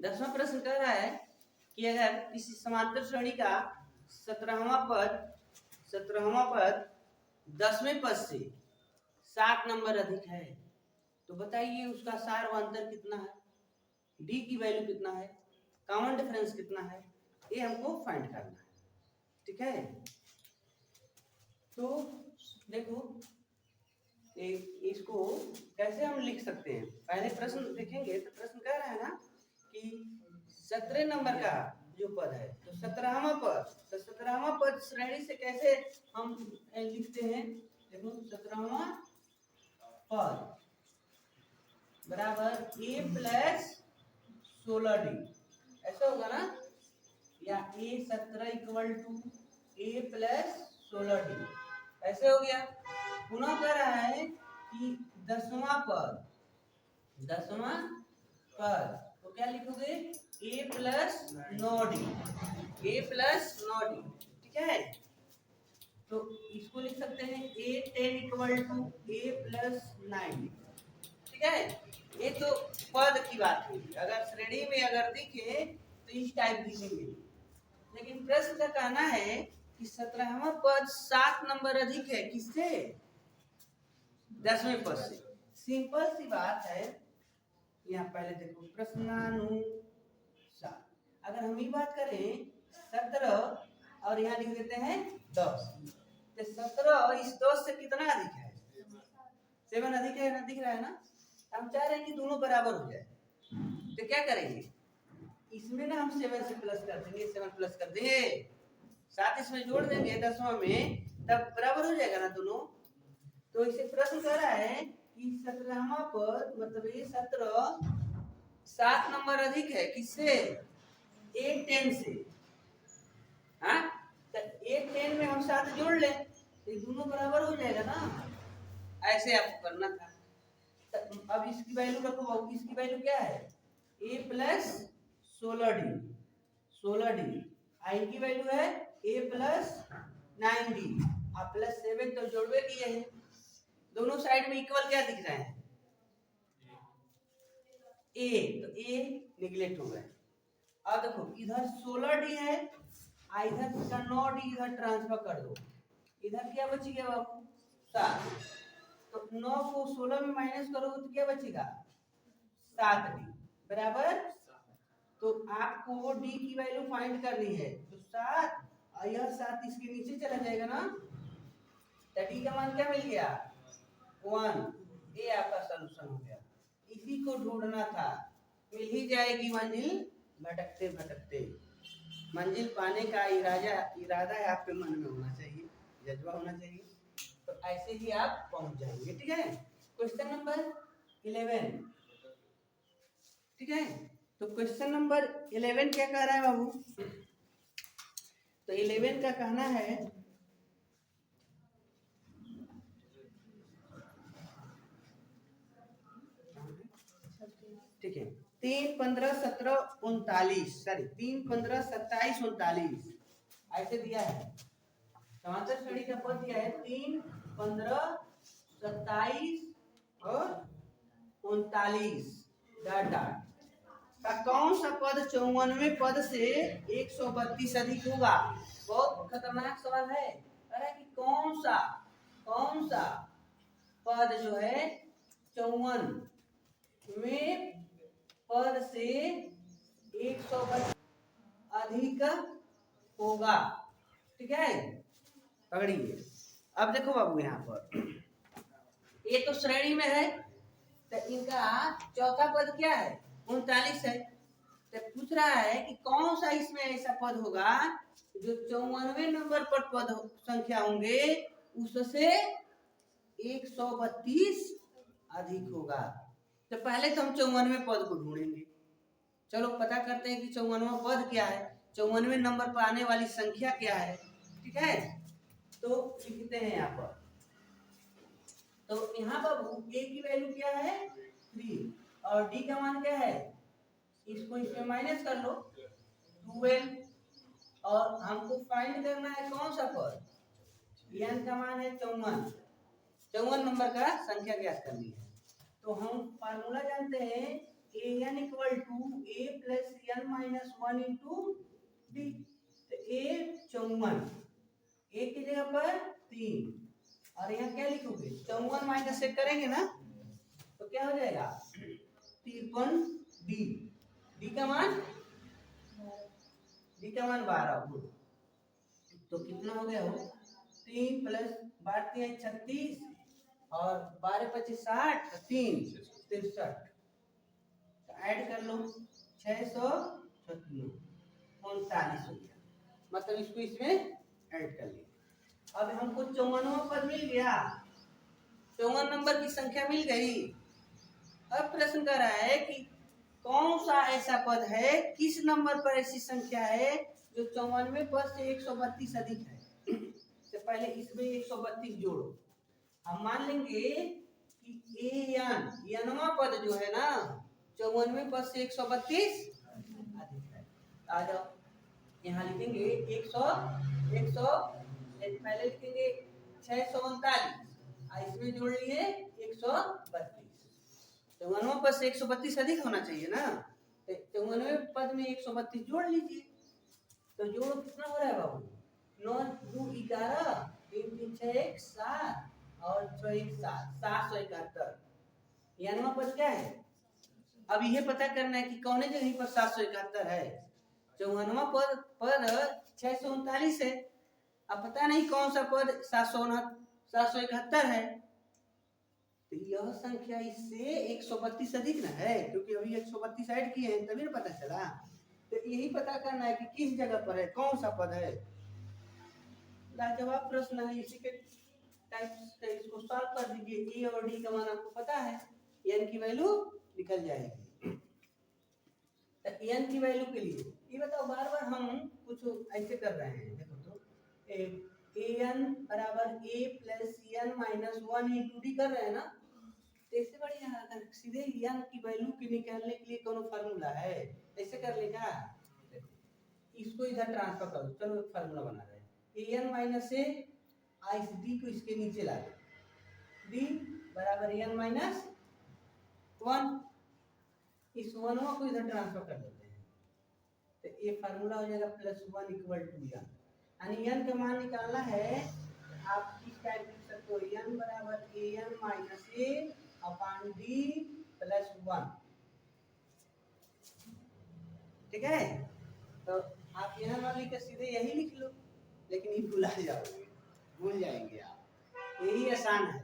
10वां प्रश्न कह रहा है कि अगर किसी समांतर श्रेणी का 17वां पद 10वें पद से 7 नंबर अधिक है तो बताइए उसका सार व अंतर कितना है, डी की वैल्यू कितना है, कॉमन डिफरेंस कितना है, ये हमको फाइंड करना है। ठीक है, तो देखो इसको कैसे हम लिख सकते हैं। पहले प्रश्न देखेंगे तो प्रश्न कह रहा है ना कि 17 नंबर का जो पद है तो 17वां पद, तो 17वां पद श्रेणी से कैसे हम लिखते हैं। देखो 17वां पद बराबर a प्लस 16d, ऐसा होगा ना, या a17 equal to a plus 16d, ऐसे हो गया। पुनः कह रहा है कि 10वां पद तो क्या लिखोगे a plus 9d, a plus 9d। ठीक है, तो इसको लिख सकते हैं a10 equal to a plus 9d। ठीक है, ये तो पद की बात हुई, अगर श्रेणी में अगर दिखे तो इस टाइप दिखेंगे। लेकिन प्रश्न का कहना है कि 17वां पद 7 नंबर अधिक है किससे, 10वें पद से। सिंपल सी बात है। यहाँ पहले देखो प्रश्नानुसार, अगर हम ये बात करें 17 और यहाँ लिख देते हैं 10, तो 17 इस 10 से कितना अधिक है, 7 अधिक है ना, दिख रहा है ना। हम चाह रहे हैं कि दोनों बराबर हो जाए, तो क्या करेंगे, इसमें ना हम 7 से प्लस कर देंगे, 7 प्लस कर देंगे, 7 इसमें जोड़ देंगे 10वां में, तब बराबर हो जाएगा ना दोनों। तो इसे प्रश्न कर रहा है कि 17वां पद मतलब ये 17 7 नंबर अधिक है किससे, 810 से। हाँ, तो 810 में हम 7 जोड़ लें तो दोनों बराबर हो जाएगा ना, ऐसे आपको करना था। अब इसकी वैल्यू रखो, इसकी वैल्यू क्या है a प्लस 16d, आई की वैल्यू है a प्लस 9d, और प्लस 7 तो जोड़वे किए हैं, दोनों साइड में इक्वल क्या दिख रहे हैं a, तो a निगलेक्ट हो गए। अब देखो इधर 16d है, इधर का 9d इधर ट्रांसफर कर दो, इधर क्या बच गया बाबू 7, तो 9 को 16 में माइनस करोगे तो क्या बचेगा 7d बराबर। तो आपको d की वैल्यू फाइंड करनी है, तो 7 और यह 7 इसके नीचे चला जाएगा ना, तो d का मान क्या मिल गया 1, ये आपका सॉल्यूशन हो गया। इसी को ढूंढना था, मिल ही जाएगी मंजिल भटकते भटकते। मंजिल पाने का इरादा है आपके मन में होना चाहिए, जज्बा होना चाहिए, तो ऐसे ही आप पहुंच जाएंगे। ठीक है, क्वेश्चन नंबर 11। ठीक है, तो क्वेश्चन नंबर 11 क्या कह रहा है बाबू, तो 11 का कहना है ठीक है 3, 15, 17, 39, सॉरी 3, 15, 27, 39 ऐसे दिया है। समांतर श्रेणी का पद दिया है 3, 15, 27 और 39 डॉट डॉट का कौन सा पद 54वें पद से 132 अधिक होगा। बहुत खतरनाक सवाल है, अरे कि कौन सा पद जो है 54वें पद से 132 अधिक होगा। ठीक है, पकड़िए। अब देखो बाबू यहाँ पर ये तो श्रेणी में है, तो इनका चौथा पद क्या है 39 है, तो पूछ रहा है कि कौन सा इसमें ऐसा पद होगा जो 54वें नंबर पर पद संख्या होंगे उससे 132 अधिक होगा। तो पहले तो हम 54वें पद को ढूंढेंगे, चलो पता करते हैं कि 54वां पद क्या है, 54वें नंबर पर आने वाली संख्या क्या है। ठीक है, तो लिखते हैं यहाँ पर, तो यहाँ पर a की वैल्यू क्या है 3 और d का मान क्या है, इसको इसमें माइनस कर लो 12, और हमको फाइंड करना है कौन सा पद, n का मान है 54 नंबर का संख्या ज्ञात करनी है। तो हम फार्मूला जानते हैं an equal to a plus n minus 1 into D. तो a 54, a की जगह पर 3 और यहाँ क्या लिखोगे 54 माइनस 1 करेंगे ना तो क्या हो जाएगा 53 डी। डी का मान 12। तो कितना हो गया हो 3 प्लस 12 36 और 12 25 60 3 63। ऐड कर लो 639 39 हो गया, मतलब इसको इसमें ऐड कर लिया। अब हमको 54वां पद मिल गया, 54 नंबर की संख्या मिल गई। अब प्रश्न कर रहा है कि कौन सा ऐसा पद है, किस नंबर पर ऐसी संख्या है जो 54वें पद से 132 अधिक है। तो पहले इसमें 132 जोड़ो। हम मान लेंगे कि एनवा पद जो है ना 54वें पद से 132 अधिक है। आ जाओ यहाँ लिखेंगे 100 पहले लिखेंगे 639 इसमें जोड़ लिए 132। 54वें पद से 132 अधिक होना चाहिए ना, 54वें पद में 132 जोड़ लीजिए। तो जोड़ो कितना हो रहा है बाबू 9 2 11 3 3 6 1 7 और 6 1 7 771। यानवा पद क्या है, अब यह पता करना है कि कौन जगह पर 771 है। 54वां पद 639 है, अब पता नहीं कौन सा पद 771 है। तो यह संख्या इससे 132 अधिक ना है, क्योंकि अभी 132 ऐड किए हैं तभी ना पता चला। तो यही पता करना है कि किस जगह पर है, कौन सा पद है। लाजवाब प्रश्न है, इसी के टाइप से इसको सॉल्व कर दीजिए। ए और डी का मान आपको पता है, एन की वैल्यू निकल जाएगी। तो एन की वैल्यू के लिए ये बताओ, बार बार हम कुछ ऐसे कर रहे हैं, देखो तो an बराबर a plus n minus 1 into D कर रहे हैं ना। तो इससे बढ़िया अगर सीधे n की वैल्यू की निकालने के लिए कोनो फार्मूला है, ऐसे कर लेगा। इसको इधर ट्रांसफर करो, चलो एक फार्मूला बना रहे हैं an माइनस a इस d को इसके नीचे ला दो, d बराबर n माइनस 1। इस 1 को इधर ट्रांसफर कर देते हैं, तो ये फार्मूला हो जाएगा प्लस 1 इक्वल टू n। यानी n का मान निकालना है, आप इस टाइप लिख सकते हो n बराबर an minus a upon d plus 1। ठीक है, तो आप यहाँ ना लिख के सीधे यही लिख लो, लेकिन ये भुला जाओगे, भूल जाएंगे आप। यही आसान है,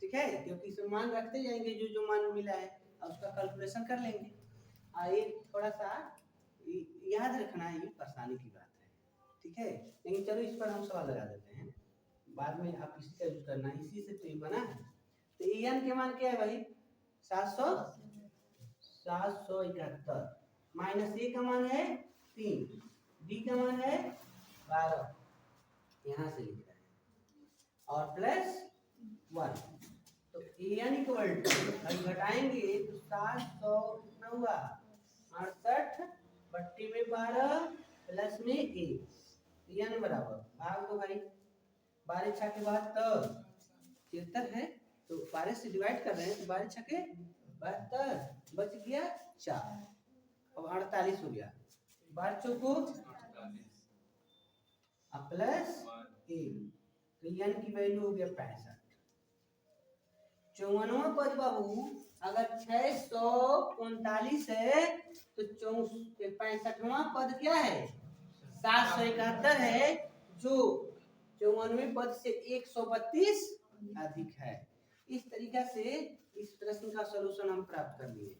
ठीक है, क्योंकि इसमें मान रखते जाएंगे, जो जो मान मिला है और उसका कैलकुलेशन कर लेंगे। ये थोड़ा सा याद रखना है, ये परेशानी की बात है, ठीक है। लेकिन चलो इस पर हम सवाल लगा देते हैं, बाद में आप इसी का यूज करना, इसी से तो ये बना है। तो एन के मान क्या है भाई 771 माइनस ए का मान है 3, डी का मान है 12, यहाँ से लिख रहे हैं, और प्लस 1। तो एन इक्वल टू घटाएंगे तो 700 कितना हुआ 68 बट्टी में 12 प्लस में 1, n बराबर भाग दो भाई, 12 छके 72 73 है, तो 12 से डिवाइड कर रहे हैं तो 12 छके 72 बच गया 4, अब 48 हो गया, 12 चौको प्लस 1, तो n की वैल्यू हो गया 65। 54वां पद बाबू अगर 639 है तो 65वां पद क्या है 771 है, जो 54वें पद से 132 अधिक है। इस तरीका से इस प्रश्न का सलूशन हम प्राप्त कर लिए।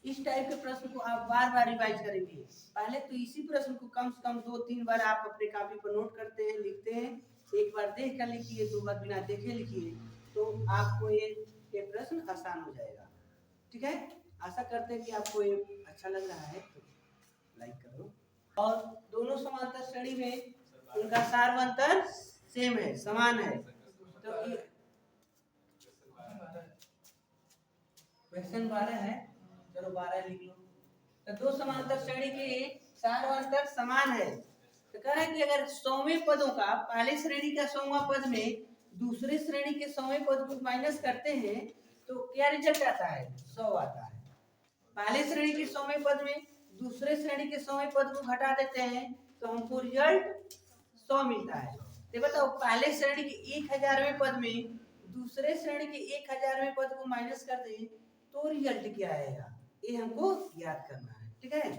इस टाइप के प्रश्न को आप बार बार रिवाइज करेंगे। पहले तो इसी प्रश्न को कम से कम 2-3 बार आप अपने कॉपी पर नोट करते हैं, लिखते हैं। एक बार देख कर लिखिए, 2 बार बिना देखे लिखिए, तो आपको ये प्रश्न आसान हो जाएगा। ठीक है, आशा करते हैं कि आपको ये अच्छा लग रहा है, तो लाइक करो। और दोनों समांतर श्रेणी में उनका सार्वंतर सेम है, समान है। तो क्वेश्चन 12 है, चलो 12 लिख लो। तो दो समांतर श्रेणी के सार्वंतर समान है। तो कह रहे हैं कि अगर 100वें पदों का पहले श्रेणी का 100वां पद में दूसरे श्रेणी के 100वें पद को माइनस करते हैं तो क्या रिजल्ट आता है 100 आता है। पहले श्रेणी के 100वें पद में दूसरे श्रेणी के 100वें पद को घटा देते हैं तो हमको रिजल्ट 100 मिलता है। तो बताओ पहले श्रेणी के 1000वें पद में दूसरे श्रेणी के 1000वें पद को माइनस कर दें तो रिजल्ट क्या आएगा, ये हमको याद करना है। ठीक है,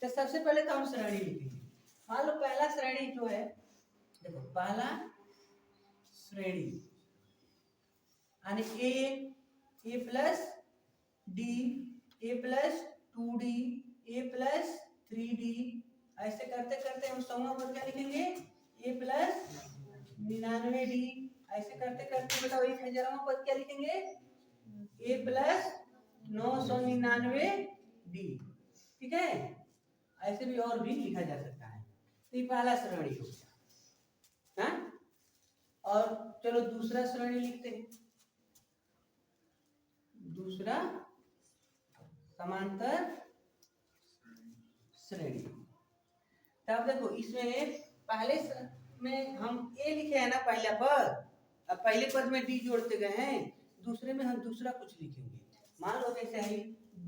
तो सबसे पहले तो हम श्रेणी लिखेंगे। मान लो पहला श्रेणी जो है, देखो पहला श्रेणी यानी ए प्लस डी, ए प्लस 2d, ए प्लस 3d, ऐसे करते करते हम 100वां पद क्या लिखेंगे, ए प्लस 99d, ऐसे करते करते बताओ 1000वां पद क्या लिखेंगे, ए प्लस 999d। ठीक है, ऐसे भी और भी लिखा जा सकता है। तो ये पहला श्रेणी हो गया। हाँ, और चलो दूसरा श्रेणी लिखते हैं। दूसरा समांतर श्रेणी। तब देखो इसमें पहले में हम ए लिखे हैं ना पहला पद, अब पहले पद में डी जोड़ते गए हैं, दूसरे में हम दूसरा कुछ लिखेंगे। मान लो जैसे है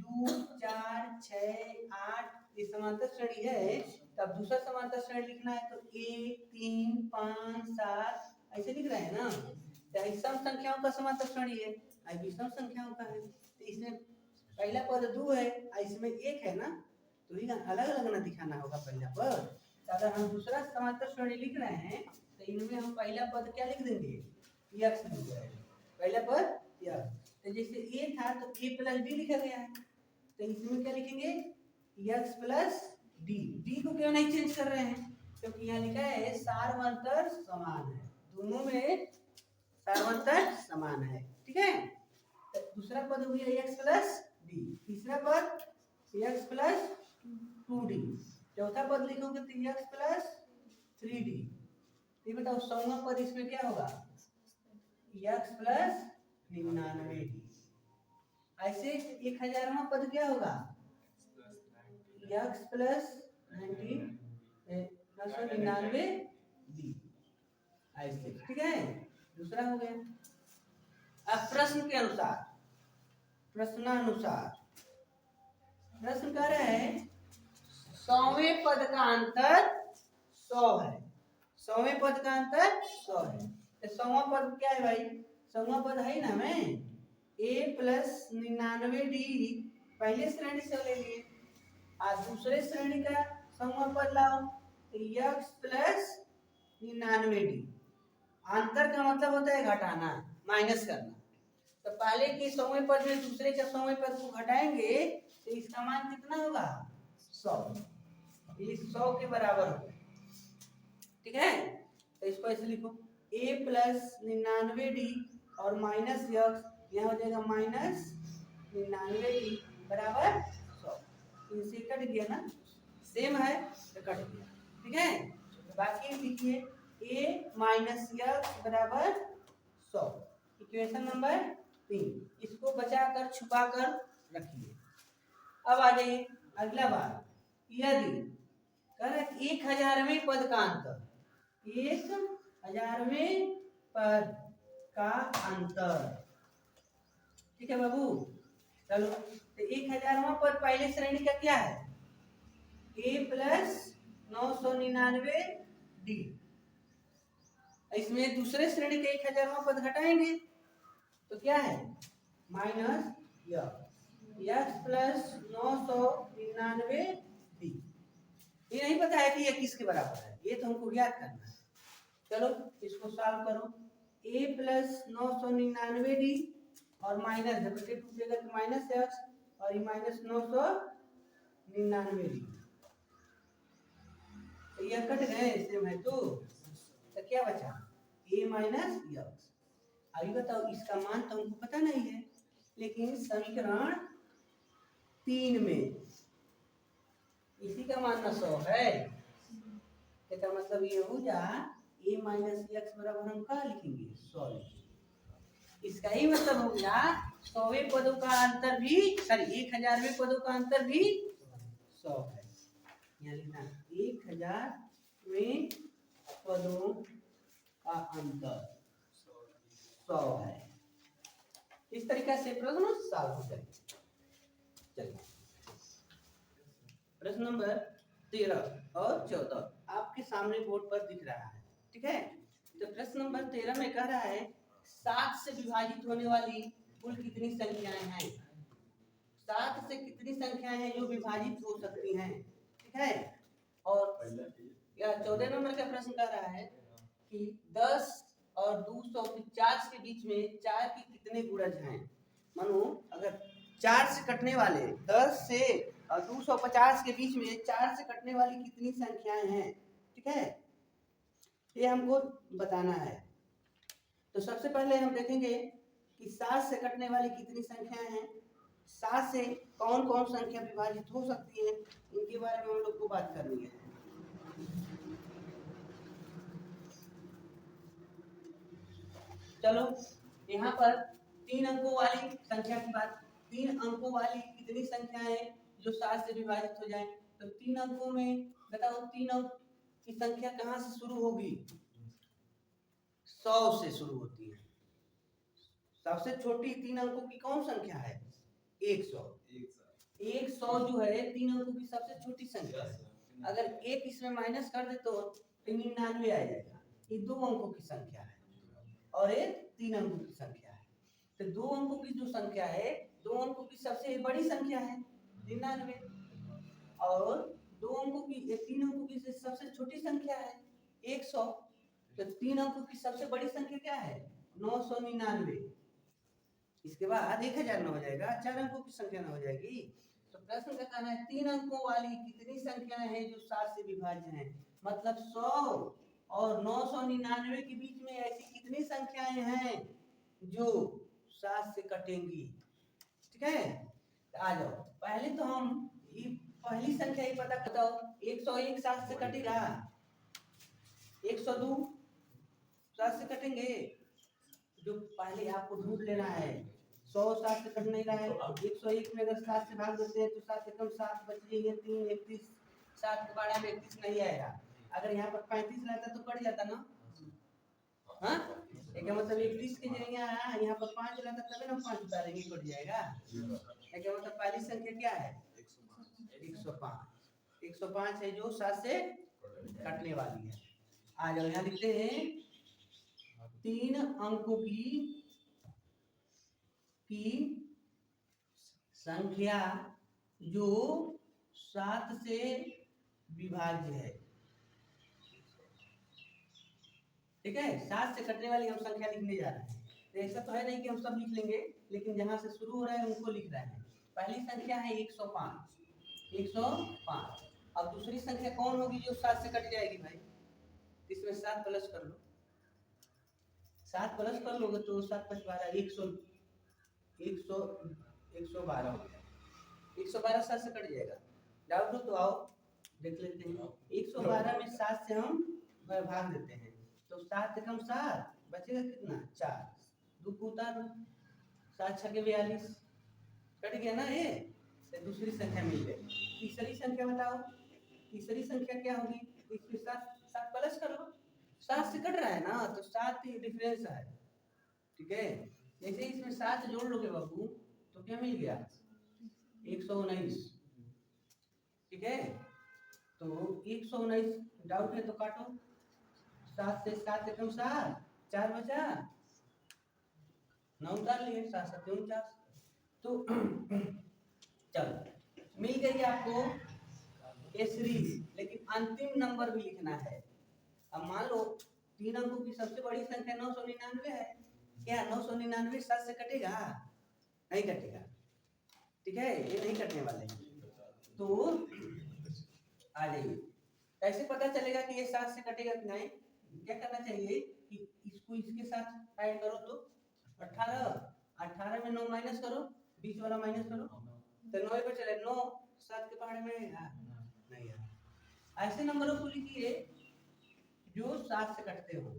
2 4 6 8 ये समांतर श्रेणी है, तब दूसरा समांतर श्रेणी लिखना है तो 1 3 5 7 ऐसे लिख रहे हैं ना। तो सम संख्याओं का समांतर श्रेणी है, आई विषम संख्याओं का है। तो इसमें पहला पद 2 है, इसमें 1 है ना, तो अलग अलग ना दिखाना होगा पहला पद। तो अगर हम दूसरा समांतर श्रेणी लिख रहे हैं तो इनमें हम पहला पद क्या लिख देंगे, यक्स लिख देंगे, पहला पद यक्स। तो जैसे ए था तो ए प्लस बी लिखा गया है, तो इसमें क्या लिखेंगे, यक्स प्लस डी। डी को क्यों नहीं चेंज कर रहे हैं, क्योंकि यहाँ लिखा है सार्वंतर समान है, दोनों में सार्वंतर समान है। ठीक है, तो दूसरा पद हो गया x प्लस डी, तीसरा पद x प्लस 2d, चौथा पद लिखोगे तो x प्लस 3d। ये बताओ 100वां पद इसमें क्या होगा, x प्लस 99d। ऐसे 1000वां पद क्या होगा, x प्लस 99d ऐसे। ठीक है, दूसरा हो गया। अब प्रश्न के अनुसार, प्रश्नानुसार प्रश्न कर रहे हैं 100वें पद का अंतर 100 है, 100वें पद का अंतर 100 है। तो 100वां पद क्या है भाई, 100वां पद है ना में a प्लस 99d पहले श्रेणी से ले लिए, और दूसरे श्रेणी का 100वां पद लाओ तो x प्लस 99d। अंतर का मतलब होता है घटाना, माइनस करना। तो पहले के 100वें पद में दूसरे के 100वें पद को घटाएंगे तो इसका मान कितना होगा, 100। ये 100 के बराबर होगा। ठीक है, तो इसको ऐसे लिखो a प्लस 99d और माइनस यक्स, यहाँ हो जाएगा माइनस 99d बराबर 100। इनसे कट गया ना, सेम है तो कट गया। ठीक है, बाकी लिखिए a माइनस यक्स बराबर 100, इक्वेशन नंबर 3। इसको बचाकर छुपा कर रखिए। अब आ जाइए अगला बात, यदि कर 1000वें पद का अंतर, 1000वें पद का अंतर। ठीक है बाबू, चलो तो 1000वां पद पहले श्रेणी का क्या है, a प्लस 999d। इसमें दूसरे श्रेणी के 1000वां पद घटाएंगे तो क्या है, माइनस यक्स प्लस 999d। ये नहीं पता है कि ये किसके बराबर है, ये तो हमको ज्ञात करना है। चलो इसको सॉल्व करो, a प्लस 999d और माइनस जब टूटेगा तो माइनस यक्स और ये माइनस 999d, तो ये कट गए सेम है तो क्या बचा, a माइनस यक्स। अभी बताओ इसका मान तो हमको पता नहीं है, लेकिन समीकरण 3 में इसी का मान 100 है। इसका मतलब ये हो जा a माइनस यक्स बराबर हम क्या लिखेंगे, 100 लिखेंगे। इसका ही मतलब हो गया 100वें पदों का अंतर भी, सॉरी 1000वें पदों का अंतर भी 100 है। यहाँ लिखना 1000वें पदों का अंतर 100 है। इस तरीका से प्रश्न सॉल्व हो जाएगा। चलिए प्रश्न नंबर 13 और 14 आपके सामने बोर्ड पर दिख रहा है, ठीक है। तो प्रश्न नंबर 13 में कह रहा है 7 से विभाजित होने वाली कुल कितनी संख्याएं हैं। 7 से कितनी संख्याएं हैं जो विभाजित हो सकती हैं, ठीक है। और या 14 नंबर का प्रश्न कह रहा है कि 10 और 250 के बीच में 4 के कितने गुणज हैं। मानो अगर 4 से कटने वाले 10 से और 250 के बीच में 4 से कटने वाली कितनी संख्याएं हैं, ठीक है, ये हमको बताना है। तो सबसे पहले हम देखेंगे कि 7 से कटने वाली कितनी संख्याएं हैं, 7 से कौन कौन संख्या विभाजित हो सकती है, इनके बारे में हम लोग को बात करनी है। चलो यहाँ पर 3 अंकों वाली संख्या की बात, 3 अंकों वाली कितनी संख्या है जो 7 से विभाजित हो जाए। तो 3 अंकों में बताओ 3 अंक की संख्या कहाँ से शुरू होगी, 100 से शुरू होती है। सबसे छोटी 3 अंकों की कौन संख्या है, 100। 100 जो है 3 अंकों की सबसे छोटी संख्या है। अगर एक इसमें माइनस कर दे तो 99 आ जाएगा। ये 2 अंकों की संख्या है और एक 3 अंकों की संख्या है। तो 2 अंकों की जो संख्या है, 2 अंकों की सबसे बड़ी संख्या है 99 और 2 अंकों की 3 अंकों की सबसे छोटी संख्या है 100। तो 3 अंकों की सबसे बड़ी संख्या क्या है, 999। इसके बाद 1000 हो जाएगा, 4 अंकों की संख्या न हो जाएगी। तो प्रश्न का कहना है 3 अंकों वाली कितनी संख्याएं हैं जो 7 से विभाज्य हैं। मतलब 100 और 999 के बीच में ऐसी कितनी संख्याएं हैं जो 7 से कटेंगी, ठीक है। आ जाओ पहले तो हम ये पहली संख्या ही पता बताओ। 101 7 से कटेगा, 102 7 से कटेंगे। जो पहले आपको ढूंढ लेना है, 100 7 से कट नहीं रहा है। 101 में अगर 7 से भाग देते हैं तो 7 से कम 7 बच जाएंगे, 3 31 7 के 12 में 31 नहीं आएगा। अगर यहाँ पर 35 रहता तो कट जाता ना, हाँ एक मतलब 31 के जगह यहाँ पर 5 रहता तभी ना 5 उतारेंगे कट जाएगा। एक मतलब पहली संख्या क्या है 105। 105 है जो 7 से कटने वाली है। आ जाओ यहाँ लिखते हैं 3 अंकों की संख्या जो 7 से विभाज्य है, ठीक है। 7 से कटने वाली हम संख्या लिखने जा रहे हैं। तो ऐसा तो है नहीं कि हम सब लिख लेंगे, लेकिन जहां से शुरू हो रहा है उनको लिख रहे हैं। पहली संख्या है 105। 105 अब दूसरी संख्या कौन होगी जो 7 से कट जाएगी भाई, इसमें 7 प्लस कर लो, 7 प्लस कर लोगे तो 7 5 12 112 हो गया। 112 7 से कट जाएगा। डाउट हो तो आओ देख लेते हैं। 112 में 7 से हम भाग देते हैं तो 7 से कम 7 बचेगा कितना 4, 2 को उतार 7 6 के 42 कट गया ना ये। तो दूसरी संख्या मिल गई। तीसरी संख्या बताओ, तीसरी संख्या क्या होगी, इसके साथ 7 प्लस कर लो, 7 से कट रहा है ना तो 7 डिफरेंस है, ठीक है। जैसे इसमें 7 जोड़ लोगे बाबू तो क्या मिल गया 119, ठीक है। तो 119 डाउट है तो काटो, 7 से कम 7 4 बचा, 9 उतार लिए, 7 7 49। तो चलो मिल गई आपको ये सीरीज, लेकिन अंतिम नंबर भी लिखना है। अब मान लो 3 अंकों की सबसे बड़ी संख्या 999 है, क्या 999 7 से कटेगा, नहीं कटेगा, ठीक है, ये नहीं कटने वाले। तो आ जाइए, कैसे पता चलेगा कि ये 7 से कटेगा कि नहीं। क्या करना चाहिए कि इसको इसके साथ ऐड करो तो 18 में 9 माइनस करो, बीच वाला माइनस करो तो 9 पे चले, 9 7 के पहाड़े में नहीं है। ऐसे नंबरों को लिखिए जो 7 से कटते हो।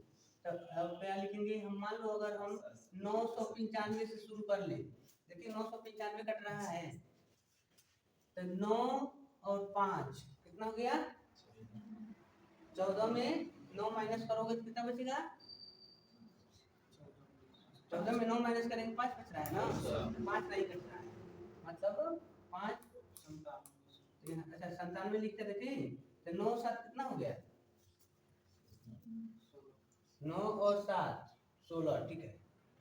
तब अब क्या लिखेंगे हम, मान लो अगर हम 995 से शुरू कर ले, देखिए 995 कट रहा है तो 9 और 5 कितना हो गया 14 में 9 माइनस करोगे तो कितना बचेगा, 14 में 9 माइनस करेंगे 5 बच रहा है ना, 5 नहीं कट रहा है, मतलब 5 अच्छा 97 लिखते देखें तो 9 7 कितना हो गया? 9 और 7 16, ठीक है।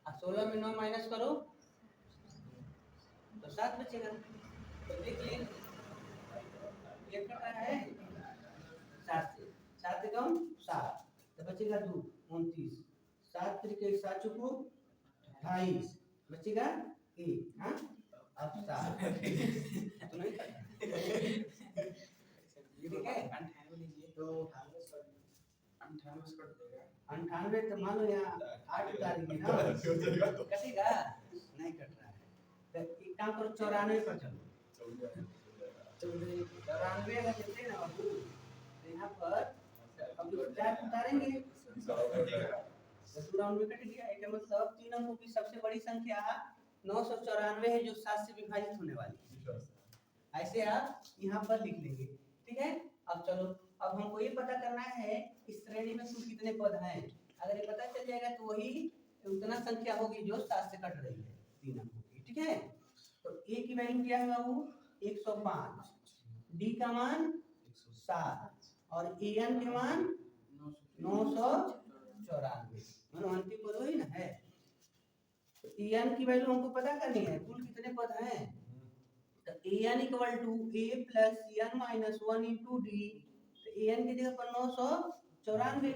अब 16 में 9 माइनस करो तो 7 बचेगा। तो देख लिए ये कट रहा है 7 से, 7 कम 7 तो बचेगा 2 29, 7 त्रिके 7 चुको 28 बचेगा 1। हाँ अब 7 तो नहीं करना ठीक है। तो 98 तो मान लो यहाँ 8 उतारेंगे ना कटेगा नहीं कट रहा है। तो एक काम करो 94 पर चलो 94 अगर देते ना बाबू तो यहाँ पर अब 4 उतारेंगे तो 94 कट गया। इसका मतलब 3 अंकों की सबसे बड़ी संख्या 994 है जो 7 से विभाजित होने वाली है। ऐसे आप यहाँ पर लिख लेंगे ठीक है। अब चलो अब हमको ये पता करना है इस श्रेणी में कुल कितने पद हैं। अगर ये पता चल जाएगा तो वही उतना संख्या होगी जो 7 से कट रही है 3 अंकों की, ठीक है। तो a की वैल्यू क्या है बाबू 105, d का मान 7 और an के मान 994 मतलब अंतिम पद वही ना है। तो an की वैल्यू हमको पता करनी है कुल कितने पद हैं। तो an equal to a plus n minus 1 into D. तो an की जगह पर 994,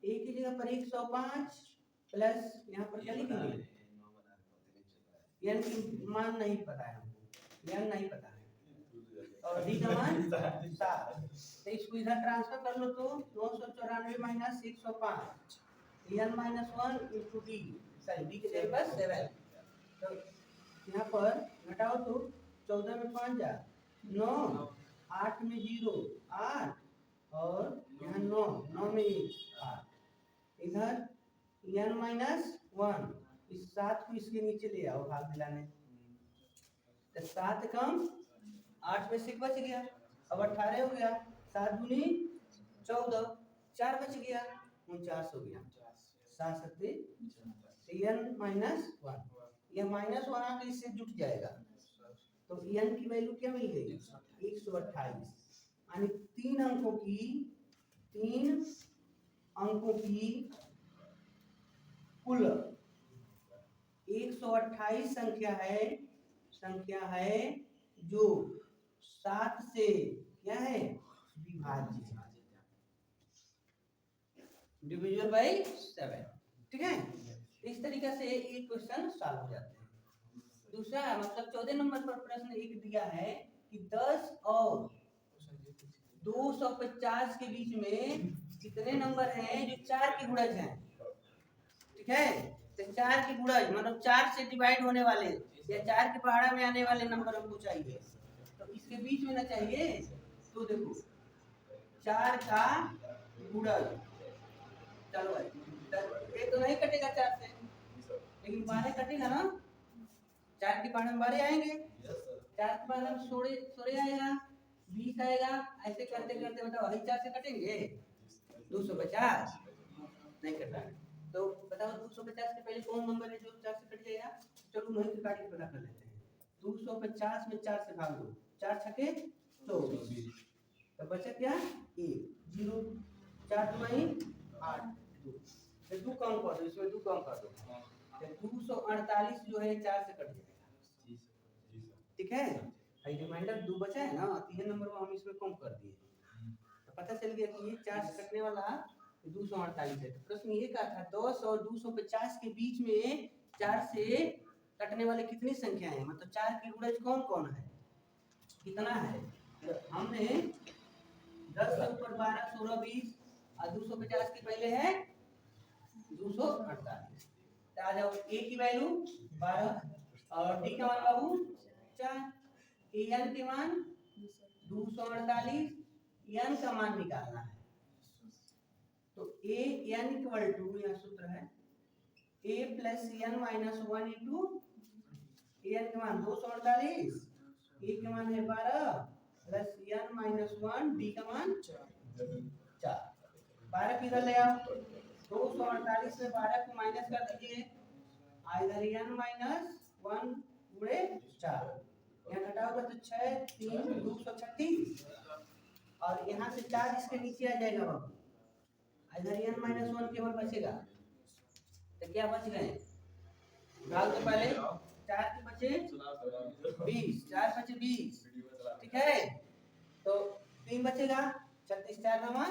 a की जगह पर 105 प्लस यहाँ पर क्या लिखेंगे n की मान नहीं पता है हमको, n नहीं पता है और d का मान 7। तो इसको इधर ट्रांसफर कर लो तो 994 minus 105 n minus 1 into D, sorry d की जगह पर 7। तो यहाँ पर घटाओ तो 14 में 5 जा 9, 8 में 0 8 और यहाँ 9 में 1 8। इधर n माइनस 1 इस 7 को इसके नीचे ले आओ भाग मिलाने तो 7 कम 8 में से बच गया अब 18 हो गया 7 दूनी 14 4 बच गया 49 हो गया 7 7 n माइनस 1 यह माइनस 1 आके इससे जुट जाएगा तो n की वैल्यू क्या मिल गई 128 यानी 3 अंकों की कुल 128 संख्या है जो 7 से क्या है विभाजित डिविजन बाय 7, ठीक है। इस तरीके से एक क्वेश्चन सॉल्व हो जाते हैं। दूसरा मतलब 14 नंबर पर प्रश्न एक दिया है कि 10 और 250 के बीच में कितने नंबर हैं जो 4 के गुणज हैं, ठीक है। तो 4 के गुणज मतलब 4 से डिवाइड होने वाले या 4 के पहाड़ा में आने वाले नंबर हमको चाहिए। तो इसके बीच में ना चाहिए तो देखो 4 का गुणज, चलो भाई ये तो नहीं कटेगा 4 से लेकिन 12 कटेगा ना। 4 के पहाड़े में 12 आएंगे 4 के पहाड़े में 16 आएगा 20 आएगा ऐसे करते करते बताओ वही 4 से कटेंगे 250 नहीं कट रहा है। तो बताओ 250 के पहले कौन नंबर है जो 4 से कट जाएगा। चलो वही काट के पता कर लेते हैं। 250 में 4 से भाग दो 4 छके 24 तो बचा क्या 1 0 4 2 वही 8 2 तो 2 कम कर दो इसमें 2 कम कर दो तो 248 जो है 4 से कट जाएगा, ठीक है। रिमाइंडर 2 बचा है ना 3 नंबर को हम इसमें कम कर दिए तो पता चल गया कि ये 4 से कटने वाला 248 है। तो प्रश्न ये कहा था 10 और 250 के बीच में 4 से कटने वाले कितनी संख्याएं हैं मतलब 4 के गुणज कौन कौन है कितना है। तो हमने 10 से ऊपर 12 16 20 और 250 के पहले है 248। तो आ जाओ a की वैल्यू 12 और d का मान बाबू 4 an के मान 248 n का मान निकालना है। तो a n इक्वल टू यहाँ सूत्र है a plus n minus 1 into an के मान 248 a के मान है 12 प्लस n माइनस 1 d का मान 4 12 किधर ले आओ 248 में 12 को माइनस कर दीजिए इधर n माइनस 1 गुणे 4 यहाँ घटाओगे तो 6 3 236 और यहाँ से 4 इसके नीचे आ जाएगा बाबू, इधर n माइनस 1 केवल बचेगा। तो क्या बच गए, डाल दो पहले, 4 के बचे 20, 4 बचे 20, ठीक है। तो 3 बचेगा, 36 4 नवा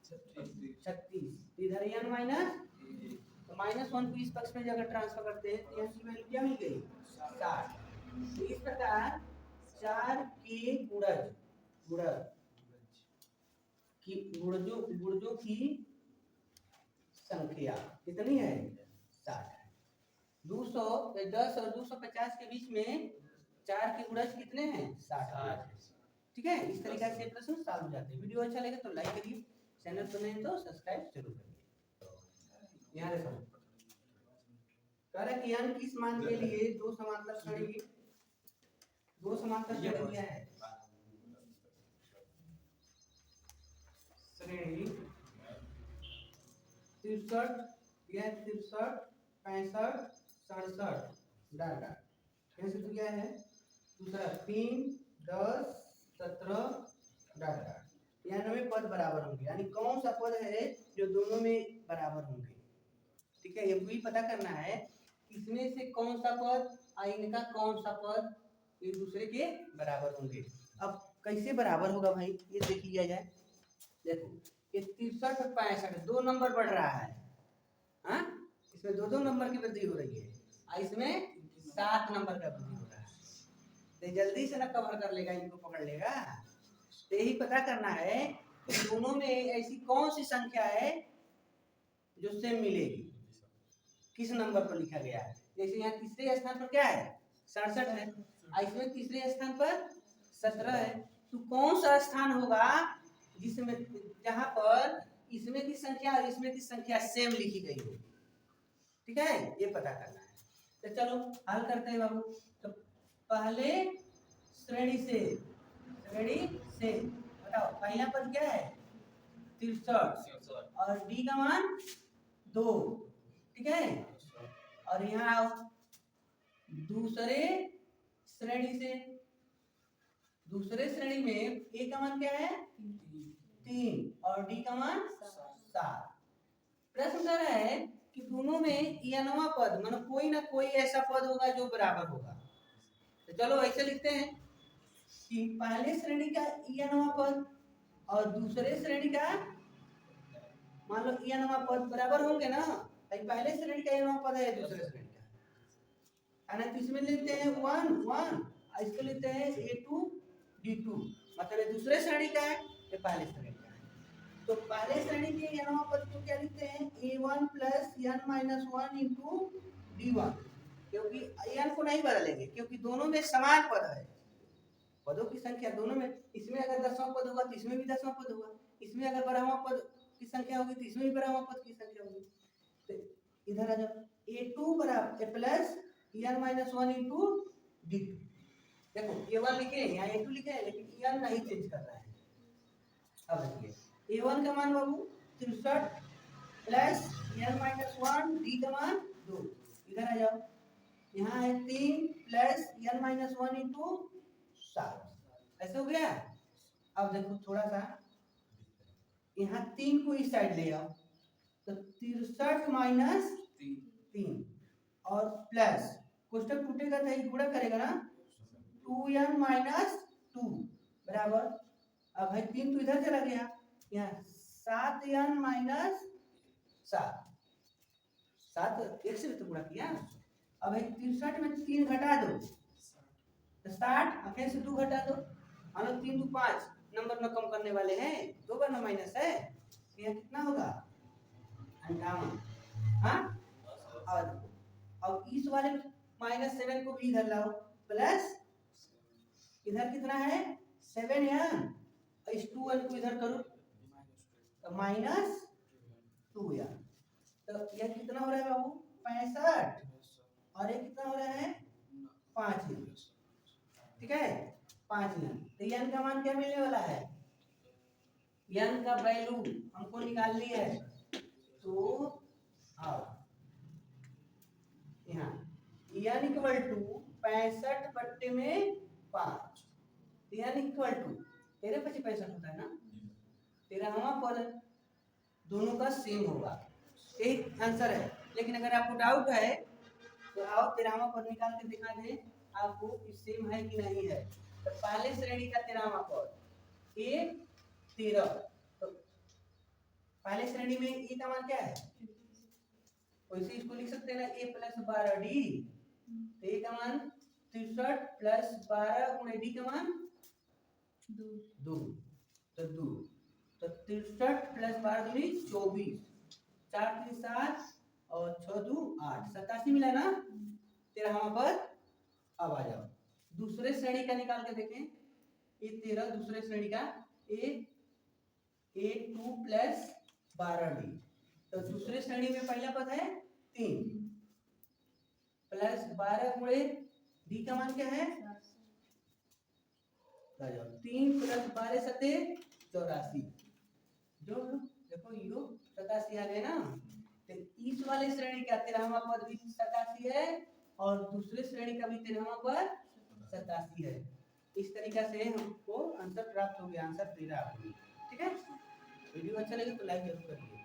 36, इधर n माइनस, तो -1 को इस पक्ष में अगर ट्रांसफर करते हैं तो n की वैल्यू क्या मिल गई 60। तो इस प्रकार 4 के गुणजों की संख्या कितनी है 60 है। 210 और 250 के बीच में 4 के गुणज कितने हैं 60, ठीक है। इस तरीके से प्रश्न सॉल्व हो जाते हैं। वीडियो अच्छा लगे तो लाइक करिए, चैनल पर नए हैं तो सब्सक्राइब जरूर करिए। यहाँ देखो कह रहा है कि n किस मान के लिए दो समांतर श्रेणी दिया है, श्रेणी 63 यह 63 65 67 डाटा कैसे तो क्या है। दूसरा 3 10 17 डाटा, यहाँ में पद बराबर होंगे, यानी कौन सा पद है जो दोनों में बराबर होंगे, ठीक है। ये भी पता करना है इसमें से कौन सा पद और इनका कौन सा पद एक दूसरे के बराबर होंगे। अब कैसे बराबर होगा भाई, ये देख लिया जाए। देखो ये 63 और 65 दो नंबर बढ़ रहा है, हाँ इसमें दो नंबर की वृद्धि हो रही है और इसमें 7 नंबर का वृद्धि हो रहा है। तो जल्दी से ना कवर कर लेगा, इनको पकड़ लेगा। तो यही पता करना है कि दोनों में ऐसी कौन सी संख्या है जो सेम मिलेगी, किस नंबर पर लिखा गया है। जैसे यहाँ तीसरे स्थान पर क्या है 67 है, इसमें तीसरे स्थान पर 17 है। तो कौन सा स्थान होगा जिसमें जहां पर इसमें की संख्या और इसमें की संख्या सेम लिखी गई हो, ठीक है, ये पता करना है। तो चलो हल करते हैं बाबू। तो पहले श्रेणी से बताओ पहला पद क्या है 63 और डी का मान 2, ठीक है। और यहाँ दूसरे श्रेणी में ए का मान क्या है 3 और डी का मान 7। प्रश्न कर रहा है कि दोनों में यनवा पद मतलब कोई ना कोई ऐसा पद होगा जो बराबर होगा। तो चलो ऐसे लिखते हैं कि पहले श्रेणी का यनवा पद और दूसरे श्रेणी का मान लो यनवा पद बराबर होंगे ना। पहले श्रेणी का यनवा पद है दूसरे श्रेणी का, तो इसमें लेते हैं 1 1, इसको लेते हैं a2 d2, मतलब दूसरे श्रेणी का है, ये पहले श्रेणी का है। तो पहले श्रेणी के यनवा पद को क्या लिखते हैं a1 plus n minus 1 into d1, क्योंकि n को नहीं बदलेंगे क्योंकि दोनों में समान पद है, पदों की संख्या दोनों में। इसमें अगर 10वां पद होगा तो इसमें भी 10वां पद होगा, इसमें अगर 12वां पद की संख्या होगी तो इसमें भी 12वां पद की संख्या होगी। तो इधर आ जाओ a2 बराबर a plus n minus 1 into d2। देखो a1 लिखे हैं यहाँ a2 लिखे हैं लेकिन n नहीं चेंज कर रहा है। अब देखिए a1 का मान बाबू 63 प्लस n माइनस 1 d का मान 2। इधर आ जाओ, यहाँ है 3 प्लस n माइनस 1 इंटू 7, ऐसे हो गया। अब देखो थोड़ा सा यहाँ 3 को इस साइड ले आओ, तो 63 माइनस 3 और प्लस कोष्टक टूटेगा तो गुणा करेगा ना 2n माइनस 2 बराबर। अब है 3 तो इधर चला गया, यहाँ 7n माइनस 7 एक से भी तो गुणा किया। अब है 63 में 3 घटा दो तो 60, फिर से 2 घटा दो, मान लो 3 2 5 नंबर में कम करने वाले हैं, 2 बार ना माइनस है, यहाँ कितना होगा 58। हाँ और अब इस वाले -7 को भी इधर लाओ, प्लस इधर कितना है 7n, इस 2n को इधर करो तो -2n। तो यह कितना हो रहा है बाबू 65 और ये कितना हो रहा है 5n, ठीक है 5n। तो n का मान क्या मिलने वाला है, n का वैल्यू हमको निकाल लिया है। तो यहाँ n इक्वल टू 65 बट्टे में 5 यानी इक्वल टू 13 × 5 65 होता है ना। 13वां पद दोनों का सेम होगा, एक आंसर है। लेकिन अगर आपको डाउट है तो आओ 13वां पद निकाल के दिखा दे आपको कि सेम है कि नहीं है। तो पहले श्रेणी का 13वां पद a 13, तो पहले श्रेणी में e का मान क्या है, वैसे इसको लिख सकते हैं ना a + 12d, तो a का मान 63 + 12 × d का मान 2, तो 2, तो 63 + 12 दूनी 24, 4 3 7 और 6 2 8, 87 मिला ना 13वां पद। अब आ जाओ दूसरे श्रेणी का निकाल के देखें, ये 13 दूसरे श्रेणी का a2 + 12d, तो दूसरे श्रेणी में पहला पद है 3 + 12 × d का मान क्या है, 3 + 12 = 84, जो देखो यो 87 आ गए ना। तो इस वाले श्रेणी का 13वां पद भी 87 है और दूसरे श्रेणी का भी 13वां पद 87 है। इस तरीका से हमको आंसर प्राप्त हो गया, आंसर 13 आ गया। ठीक है, वीडियो अच्छा लगे तो लाइक जरूर करिए।